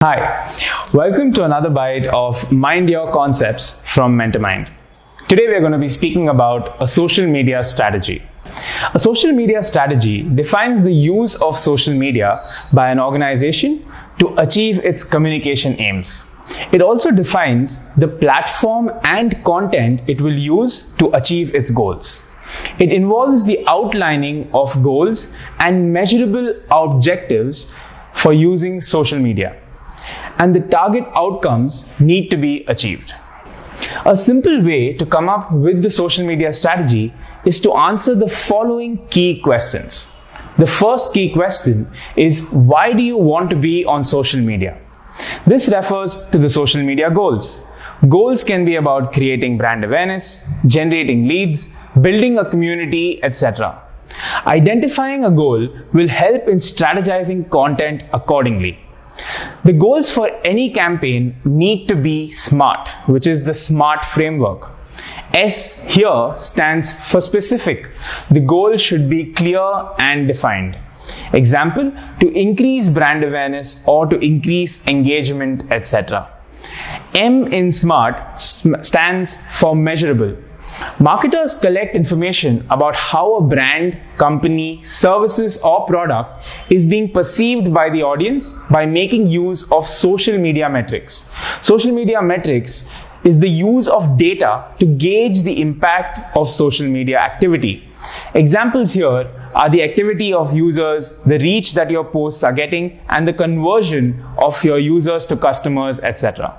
Hi, welcome to another bite of Mind Your Concepts from Mentormind. Today we are going to be speaking about a social media strategy. A social media strategy defines the use of social media by an organization to achieve its communication aims. It also defines the platform and content it will use to achieve its goals. It involves the outlining of goals and measurable objectives for using social media, and the target outcomes need to be achieved. A simple way to come up with the social media strategy is to answer the following key questions. The first key question is, why do you want to be on social media? This refers to the social media goals. Goals can be about creating brand awareness, generating leads, building a community, etc. Identifying a goal will help in strategizing content accordingly. The goals for any campaign need to be SMART, which is the SMART framework. S here stands for specific. The goal should be clear and defined. Example, to increase brand awareness or to increase engagement, etc. M in SMART stands for measurable. Marketers collect information about how a brand, company, services, or product is being perceived by the audience by making use of social media metrics. Social media metrics is the use of data to gauge the impact of social media activity. Examples here are the activity of users, the reach that your posts are getting, and the conversion of your users to customers, etc.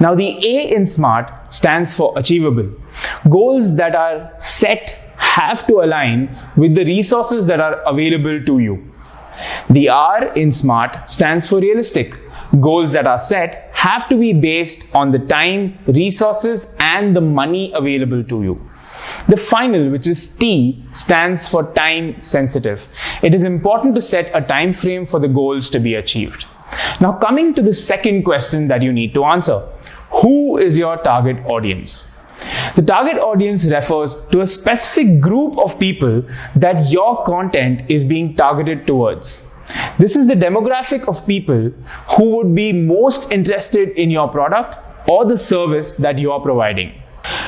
Now, the A in SMART stands for achievable. Goals that are set have to align with the resources that are available to you. The R in SMART stands for realistic. Goals that are set have to be based on the time, resources, and the money available to you. The final, which is T, stands for time sensitive. It is important to set a time frame for the goals to be achieved. Now, coming to the second question that you need to answer. Who is your target audience? The target audience refers to a specific group of people that your content is being targeted towards. This is the demographic of people who would be most interested in your product or the service that you are providing.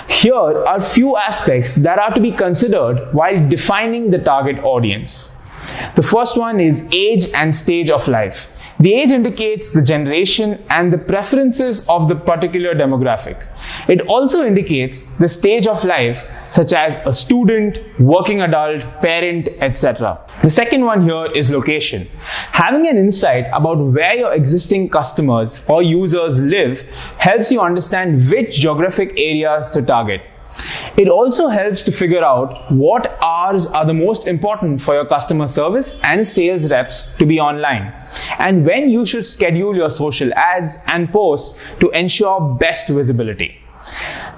Here are few aspects that are to be considered while defining the target audience. The first one is age and stage of life. The age indicates the generation and the preferences of the particular demographic. It also indicates the stage of life, such as a student, working adult, parent, etc. The second one here is location. Having an insight about where your existing customers or users live helps you understand which geographic areas to target. It also helps to figure out what hours are the most important for your customer service and sales reps to be online, and when you should schedule your social ads and posts to ensure best visibility.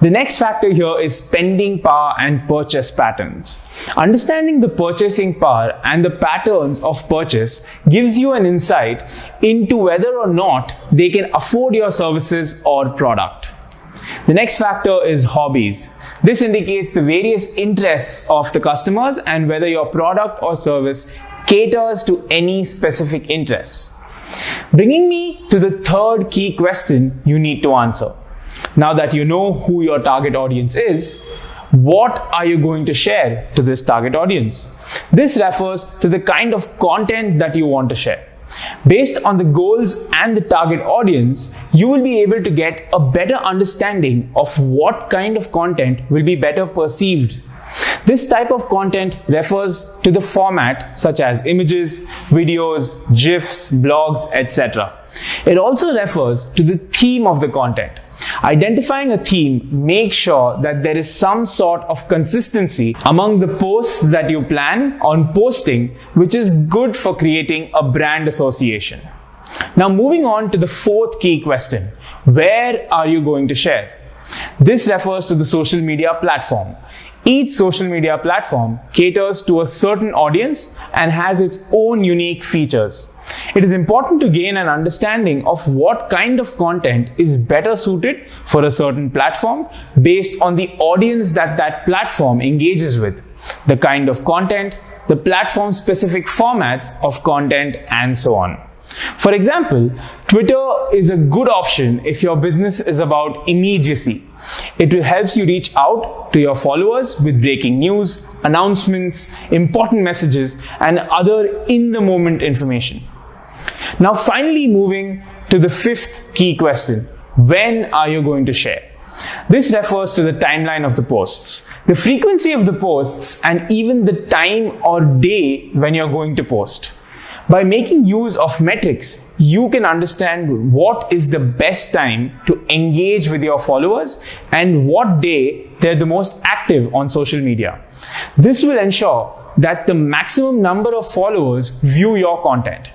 The next factor here is spending power and purchase patterns. Understanding the purchasing power and the patterns of purchase gives you an insight into whether or not they can afford your services or product. The next factor is hobbies. This indicates the various interests of the customers and whether your product or service caters to any specific interests. Bringing me to the third key question you need to answer. Now that you know who your target audience is, what are you going to share to this target audience? This refers to the kind of content that you want to share. Based on the goals and the target audience, you will be able to get a better understanding of what kind of content will be better perceived. This type of content refers to the format such as images, videos, GIFs, blogs, etc. It also refers to the theme of the content. Identifying a theme makes sure that there is some sort of consistency among the posts that you plan on posting, which is good for creating a brand association. Now, moving on to the fourth key question. Where are you going to share? This refers to the social media platform. Each social media platform caters to a certain audience and has its own unique features. It is important to gain an understanding of what kind of content is better suited for a certain platform based on the audience that that platform engages with, the kind of content, the platform-specific formats of content, and so on. For example, Twitter is a good option if your business is about immediacy. It helps you reach out to your followers with breaking news, announcements, important messages, and other in-the-moment information. Now, finally moving to the fifth key question: when are you going to share? This refers to the timeline of the posts, the frequency of the posts, and even the time or day when you're going to post. By making use of metrics, you can understand what is the best time to engage with your followers and what day they're the most active on social media. This will ensure that the maximum number of followers view your content.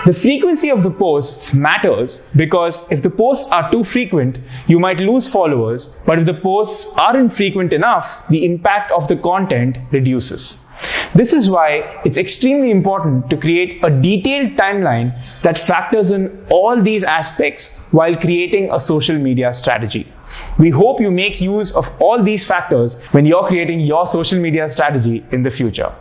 The frequency of the posts matters because if the posts are too frequent, you might lose followers, but if the posts aren't frequent enough, the impact of the content reduces. This is why it's extremely important to create a detailed timeline that factors in all these aspects while creating a social media strategy. We hope you make use of all these factors when you're creating your social media strategy in the future.